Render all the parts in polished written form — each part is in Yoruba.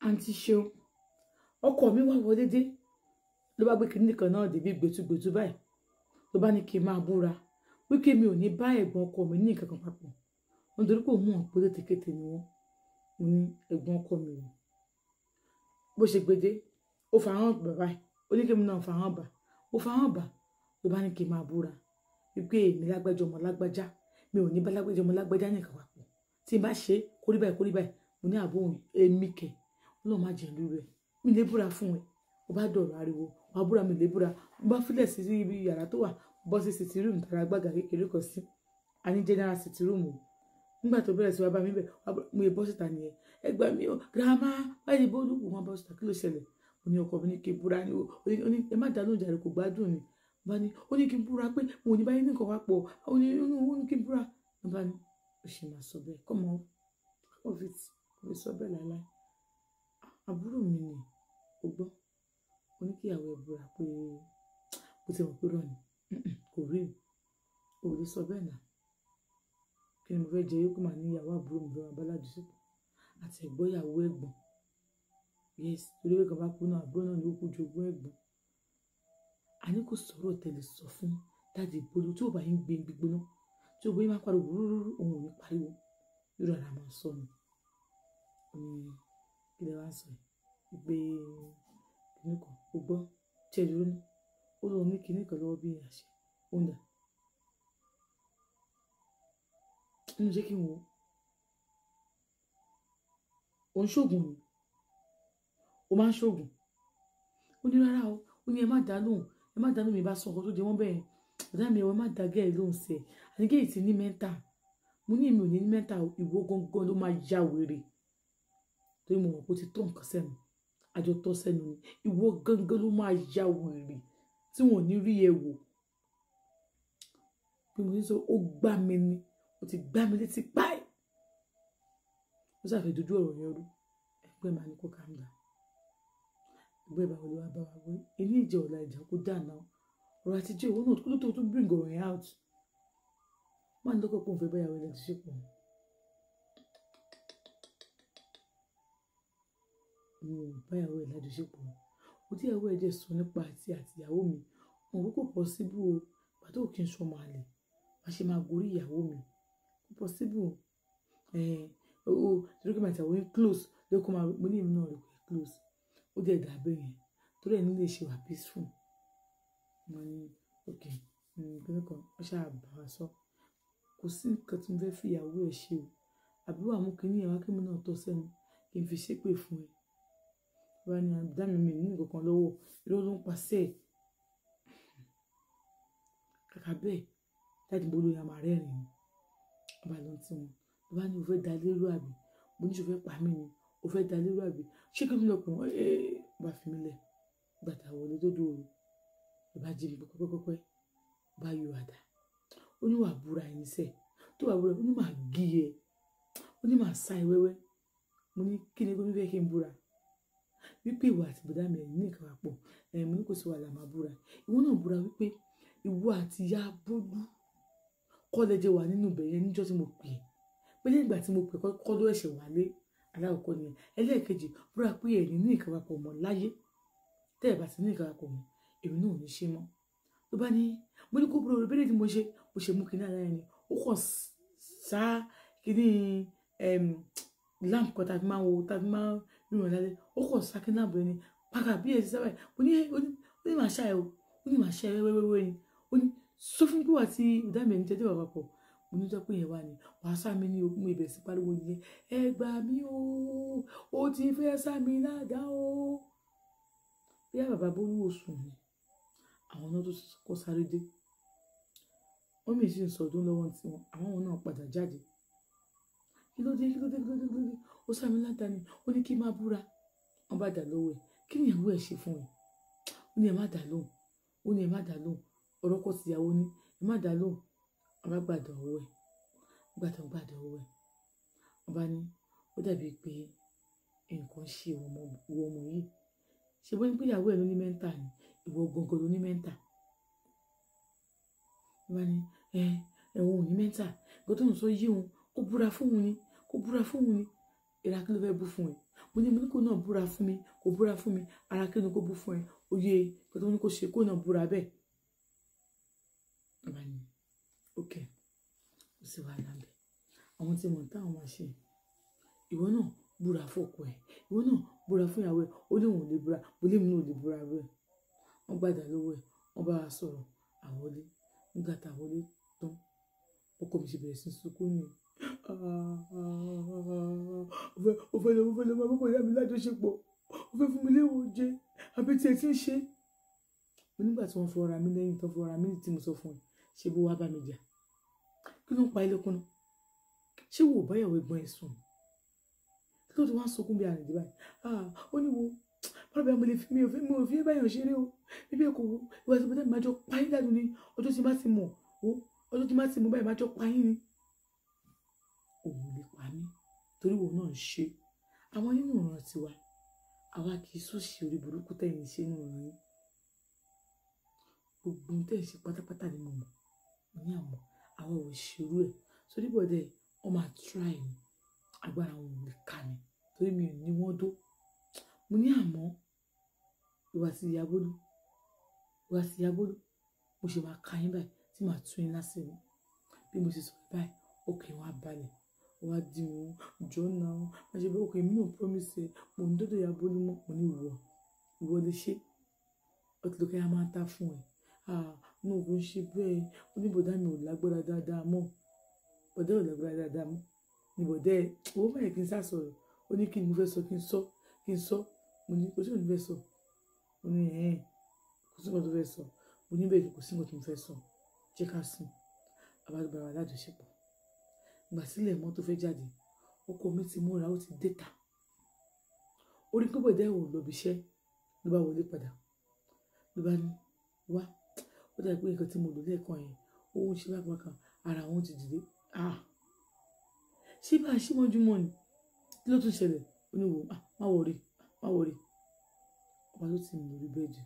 àǹtí ṣeun ọkọ mi wá wọlé dé ló bá gbé kinní kan náà débi gbẹtugbẹtu báyìí ló bá ní kí n máa búra wípé mi ò ní bá ẹ̀gbọ́n ọkọ mi ní nǹkan kan papọ̀ nítorí pé òun mọ̀ pé létekete ni wọ́n mo ní ẹ̀gbọ́n ọkọ mi o bó ṣe gbede ó fa hàn bà báyìí ó ní kí mi náà fa hàn bà ó fa hàn bà ló bá ní kí n máa búra wípé èmi lágbájá ọmọ lágbájá mi ò ní bá lágbájá ọmọ lágbájá ní nǹkan papọ̀ tí n bá ṣe kórí báyìí mo ní àbó èmi kẹ̀ Ọlọ́run má jẹ́ ìlú rẹ̀ mi lè búra fún ẹ ó bá dọ̀rọ̀ ariwo wàá búra mi lè búra mo bá fílẹ̀ sí ibi yàrá tó wà bọ́ sí sitting room tara gbàgà kékeré kan sí a ní general sitting room o nígbà tó bẹ̀rẹ̀ sí wá bá mi bẹ̀ mo yẹ bọ́ síta nìyẹn ẹ gbà mí o girama báyìí bó lùkù wọn bọ́ síta kí ló ṣẹlẹ̀ ó ní ọkọ mi ní kí n búra ní ó ní ẹ má dá lóúnjẹ rẹ kò gbádùn ni bá ní ó ní kí n búra pé mo ò ní báyìí nìkan wá pọ̀ ó ní kí n búra bá ní ó ṣe máa sọ bẹ́ẹ̀ kọ́mọ covid kò sọ bẹ́ẹ̀ láíláí àbúrò mi ni ó gbọ́ ó ní kí ìyàwó ẹ búra pé bó ti mọ̀ pé rọ̀ ni kò rí o ò lè sọ bẹ́ẹ̀ náà kí ni mo fẹ́ jẹ yóò kó máa ní ìyàwó àbúrò mi fẹ́ máa bá lájọṣepọ̀ àti ẹ̀gbọ́n ìyàwó ẹ̀gbọ́n yes torí pé kan bá kú náà àbúrò náà ni ó kú jogún ẹ̀gbọ́n àní kò sọ̀rọ̀ tẹ̀lé sọ fún dáàdì ìbolo tí ò bá yín gbé gbígbóná tí ò bá yín máa pariwo rúrú òun ò ní pariwo yóò rárá máa sọ ni kí lè wá sọ ìgbé kìnnì kan ó gbọ́ tí ẹ dúró ní ó lóun ní kìnnì kan lọ́wọ́ bí àṣẹ ó ń dà nínú jẹ́ kí n wo ó ń ṣoògùn ni ó máa ń ṣoògùn ó ní rárá o ó ní ẹ má dá lóhùn mi bá sọ ọkọ tó jẹ wọ́n bẹ́ẹ̀ ọ̀dà mi ẹ má dá gẹ́ẹ̀ lóhùn sí ẹ àní gẹ́ẹ̀ ti ní mẹ́ta mo ní èmi ò ní mẹ́ta ìwọ gangan ló máa ya wèrè torí mo mọ̀ pé ó ti tó nǹkan sẹ́nu àjọ tọ́ sẹ́nu ni ìwọ gangan ló máa ya wèrè tí wọn ò ní rí ẹ wò bí mo ní sọ ó gbá mi ni ó ti gbá mi létí páì ó ṣàfẹ́ dojú ọ̀rọ̀ yẹn rú ẹgbẹ́ màá ní kó calm down ẹgbẹ́ ìbáwọ̀ ló wá bá wa wí ilé ìjà ọ̀la ìjà kó dáná ọ̀rọ̀ àtijọ́ ìwọ náà kó ló tó bring ọ̀rọ̀ yẹn out má ní lọ́kọ̀ pé òun fẹ́ báyàwó ẹ̀ lẹ́tí ṣépọ̀ báyàwó ẹ̀ lájọṣepọ̀ ó tí ìyàwó ẹ̀ dẹ̀ sọ nípa àtìyàwó mi wọn kò possible o pàtó kí n sọmọ àlè wá ṣe máa gorí ìyàwó mi kò possible torí kí n máa tàwọn yín close lókun máa mo ní èmi náà rẹ̀ pé close ó dẹ̀ dàbẹ̀ yẹn torí ẹ̀ nílé ṣe wà peaceful mo ní ok kíni kan ó ṣáà bá wa sọ kò sí nǹkan tí mo fẹ́ fi ìyàwó ẹ̀ ṣe o àbí wàá mú kinní ẹ̀ wá kí mi náà tọ́ sẹ́nu kí n fi ṣépè fún ẹ wá ní àdámi mi ní nǹkan kan lọ́wọ́ irọ́ ló ń pàṣẹ kàkà bẹ́ẹ̀ láti bolo ya máa rẹ́rìn-ín ọba ló ń tí wọn ló bá ní o fẹ́ da lérò àbí mo ní o fẹ́ pa mí ni o fẹ́ da lérò àbí ṣé kí n lọ pọ̀ bá fi mí lẹ̀ gbàtà wọlé tó dòrò ló bá jí mi pẹ́pẹ́pẹ́pẹ́ bá yọ àdá ó ní wà búra ẹni sẹ́ẹ̀ tó wà búra ó ní màá gí ẹ ó ní màá sá ẹ wẹ́wẹ́ mo ní kí ni gómìnà fẹ́ kí n búra wípé ìwọ àti bọ̀dá mi ní nǹkan àpọ̀ mo ní kò sí wàhálà máa búra ìwọ náà búra wípé ìwọ àti ìyá Bólú kọ́lẹ́jẹ wà nínú ìbẹ̀rẹ̀ níjọ́ tí mo pè é pé nígbà tí mo pè kọ́ ló ẹ̀ṣẹ̀ wálé aláwọ̀kọ́ nìyẹn ẹlẹ́ẹ̀kejì búra pé ẹ̀yin ní nǹkan àpọ̀ mọ́ láyé tẹ́ ẹ̀ bá ti ní nǹkan àpọ̀ mọ́ èmi náà ò ní ṣe mọ́ ló bá ní mo ní kó búra orí bẹ́ẹ̀ ni mo ṣe mú kinní ara ẹni ó kàn sá kinní lamp kan tàbí máa wo tàbí máa rìnrìn lálẹ́ ó kàn sá kinní àbọ̀ ẹni pàkà bí ẹ̀ ti sábà ó ní màá ṣá ẹ o ó ní màá ṣá ẹ wẹ́wẹ́wẹ́ ni ó ní sọ fún mi pé wà tí ìdá mi ẹni jẹjẹ bàbá pọ̀ mo ní jọ pé yẹn wà ní wàá sá mi ní okùn ibẹ̀ sí pariwo nìyẹn ẹ gbà mí o ó ti fẹ́ sá mi ládàá o bí bàbá Bólú oṣù ni àwọn náà tó kọ sáré dé wọ́n mi sì ń sọdún lọ́wọ́ tí wọn àwọn náà padà jáde kí ló dé ó sá mi ládàá ni ó ní kí n má búra wọ́n bá dà lọ́wọ́ ẹ̀ kí ni ìyàwó ẹ̀ ṣe fún ẹ ó ní ẹ má dà lóhùn ó ní ẹ má dà lóhùn ọ̀rọ̀ kọ́ tìyàwó ní ẹ má dà lóhùn ọba gbàdọ̀ ọwọ́ ẹ̀ gbàdọ̀ ọwọ́ ẹ̀ ọba ní ó dàbí pé nǹkan ṣe ọmọ yìí ṣe bó ní pé ìyàwó ẹ̀ ló ní mẹ́ńtà ni ìwọ gangan ló ní mẹ́ńtà ọba ní ẹ̀wọ̀n ò ní mẹ́ńtà ìgbà tó ń sọ yí òun kó búra fún òun ni ìra kí ló fẹ́ bú fún ẹ mo ní kó náà búra fún mi kó búra fún mi ara kí ni kó bú fún ẹ oyè kó tó ní kó ṣe kó náà búra bẹ́ẹ̀ bàbá ni ok kò sí wàhálà bẹ́ẹ̀ àwọn tí mo ń táwọn máa ṣe ìwọ náà búra fọ́kọ ẹ ìwọ náà búra fún ìyàwó ẹ ó léwọn ò lè búra ó lémi náà ò lè búra bẹ́ẹ̀ wọ́n gbàdá lọ́wọ́ ẹ wọ́n bá wa sọ̀rọ̀ àwọlé nígbà tá àwọlé tán ọkọ mi ṣe bẹ̀rẹ̀ sí sunkún ni ó fẹ́ lọ máa bọ́pọ̀ ìyá mi lájọṣepọ̀ ó fẹ́ fún mi léwọ̀ jẹ àbí tí ẹ ti ń ṣe mo nígbà tí wọ́n fọra mi lẹ́yìn tán fọra mi tí mo sọ fún ẹ ṣe bó wá bá mi jà kí ló ń pa ilé kúnná ṣé wò báyàwó ẹ̀gbọ́n ẹ̀ sùn kí ló ti wá ń sunkún bí àrìndí báyìí ó ní wo bọ́lá mo lè fi mi ò fi báyàn ṣeré o bíbí èkó wo ìwà tí mo tẹ́ máa jọ páyín dànù ni ọjọ́ tí má ti mọ̀ ọjọ́ tí má ti mọ̀ báyìí máa jọ páyín ni òun lè pa mí torí wo náà ń ṣe àwọn nínú ìran tiwa àwa kì í sòṣì orí burúkú tẹ̀yìn ṣe nínú ìran yín gbogbo ohun tẹ̀ ṣe pátápátá ni mo mọ̀ mo ní àmọ́ àwa ò ṣerú ẹ̀ sórí bọ̀dẹ̀ wọ́n máa try mi agbára wọn ò lè ká mi torí mi ò ní wọ́n dó mo ní àmọ́ ìwà sí ìyá Bólú mo ṣe máa ka yín báyìí tí màá tún yín lásìkò bí mo ṣe sọ báyìí ọkàn wa balẹ̀ wá di òun jọ náà wọ́n ṣe bẹ́ẹ̀ ọkàn mi náà promise ẹ mo ní dọ́dọ̀ ìyá Bólú mọ́ mo ní ìwọ lè ṣe ọtí lókè á máa ta fún ẹ mo kò ń ṣe bẹ́ẹ̀ oníbọ̀dá mi ò lágbára dáadáa mọ́ bọ̀dá ò lágbára dáadáa mọ́ ní bọ̀dá ẹ owó báyìí kí n sá sọ̀rọ̀ ó ní kí ni mo fẹ́ sọ kí n sọ mo ní kò sí nǹkan tó fẹ́ sọ mo ní kò sí nǹkan tó fẹ́ sọ mo ní bẹ́ẹ̀ kò sí nǹkan tó fẹ́ sọ jẹ́ ká sùn àbájọba alájọṣepọ̀ gbà sílẹ̀ mọ́ tó fẹ́ jáde ọkọ mi ti múra ó ti déta orí pé bọ̀dá ẹ̀ ò lọ bí iṣẹ́ ló bá wọlé padà ló bá ní wá ó dàbí pé nǹkan tí mo lò lẹ́ẹ̀kan yẹn ó ń ṣe bákan ara wọn ti dìde ṣé bá a ṣí mọ́júmọ́ ni kí ló tún ṣẹlẹ̀ ó ní wò má wọrí ọba ló ti mú lórí bẹ́ẹ̀dì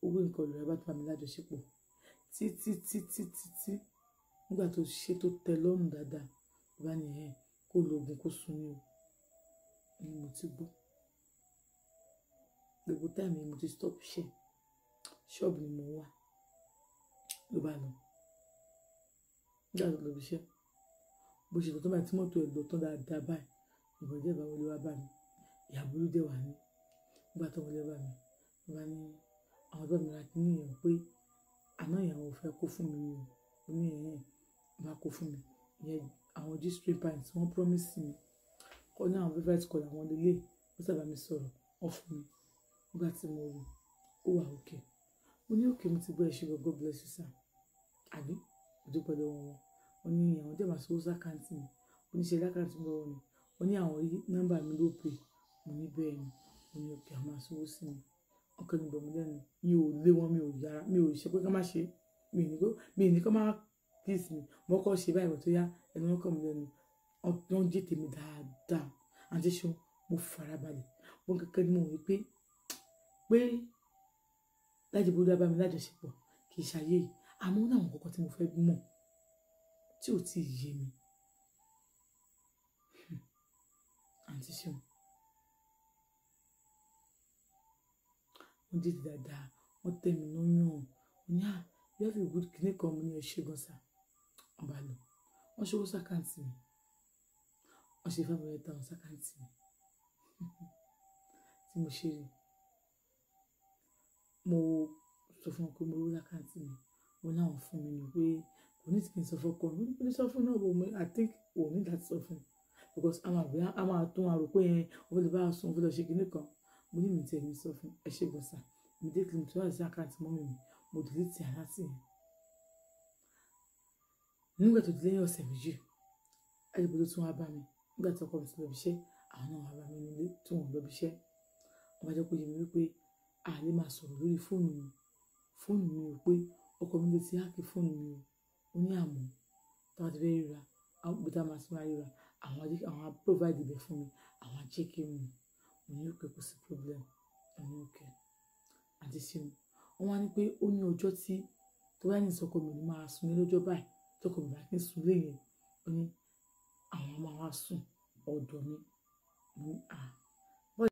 owó nǹkan lóra bá tó bá mi lájọṣepọ̀ títí nígbà tó ṣe tó tẹ lọ́rùn dáadáa bá ní kó lo oògùn kó sun ní o ni mo ti gbọ́ gbogbo táìmù mo ti stop iṣẹ́ ṣọ́ọ̀bù ni mo wà ló bá lọ nígbà tó lọ bí iṣẹ́ bó ṣe tó bá tí mọ́tò ẹ̀ lọ tán dáadáa báyìí ìbọn jẹ́ ìbá wọlé wá bá mi ìyá Bólú dé wà ní nígbà tó wọlé bá mi wá ní àwọn tó mi ra kí nìyẹn pé àná ìyàwó fẹ́ kó fún mi ni o ní bá kó fún mi ìyẹn àwọn G-string pants wọ́n promise mi kọ́ ní àwọn favourite colour àwọn lélẹ̀ ó sábà mi sọ̀rọ̀ wọ́n fún mi nígbà tí mo rí ó wà òkè mo ní òkè mo ti gbọ́ ẹ̀ṣẹ̀ God bless you sir àbí ìdúpẹ́ lọ́wọ́ wọn wọ́n ní àwọn jẹ́ màá sọ sákàǹtì mi oníṣẹ́ lákàǹtì lọ́wọ́ mi wọ́n ní àwọn rí nọ́mbà mi ló pè mo ní bẹ́ẹ̀ ni mo ní òkè àwọn aṣọ́wó sí mi ọkàn mi bọ̀ mí lẹ́nu mi ò lé wọn mi ò yára mi ò ṣe pé ká má ṣe mi ní kó má kiss mi mo kọ́ ṣe báyìí tó yá ẹni wọn kàn mí lẹ́nu wọ́n jẹ́ tèmi dáadáa àti ṣe mo farabalẹ̀ wọn kankan ni mo wí pé láti Bólú bá mi lájọṣepọ̀ kì í ṣàyè yìí àmọ́ ní àwọn kọ̀ọ̀kan tí mo fẹ́ mọ̀ tí ò tí ì yé mi àǹtí ṣeun wọ́n dé dáadáa wọ́n tẹ̀ mí lọ́yàn wọ́n ní you have a good kìnnì kan mo ní ẹ̀ṣẹ̀ gan sa wọ́n bá lọ wọ́n ṣòwò sákàǹtì mi wọ́n ṣe fẹ́ bọ̀rẹ̀ táwọn sákàǹtì mi tí mo ṣe rí mo sọ fún wọn pé mo rí lákàǹtì mi mo náwọn fún mi ní pé kò ní kí n sọ fún ọkọ mi ní sọ fún náà mo I think òun ní láti sọ fún because a máa tún àrò pé òun lè bá a sùn òun lọ ṣe kinní kan mo ní mi tẹ̀ ní sọ fún ẹ ṣe gbọ̀nsà mi dé kí n tó wà sí àkáǹtì mọ́mì mi mo dìlé ti àláti yẹn nígbà tó di lẹ́yìn ọ̀sẹ̀ méjì àyẹ̀bọ̀ tó tún wá bá mi nígbà tí ọkọ mi ti lọ bí iṣẹ́ àwọn náà wá bá mi nílé tí wọ́n lọ bí iṣẹ́ wọ́n bá jẹ́ pé yẹ mi wípé a lè máa sọ̀rọ̀ lórí fóònù mi ò pé ọkọ mi lè ti hákì fóònù mi ó ní àmọ́ táwọn ti fẹ́ ríra àwọn òpè tá a máa ti máa ríra àwọn provide ibẹ̀ fún mi àwọn jẹ́ kí n mọ̀ mo ní òkè kò sí problem mo ní òkè àti ṣeun wọ́n wá ní pé ó ní ọjọ́ tí tó bá ní ìsọkọ mi ní máa sùn ní lọ́jọ́ báyìí tọkọ mi bá kí n sùn lẹ́yìn ó ní àwọn máa wá sùn ọ̀dọ̀ mi mo ní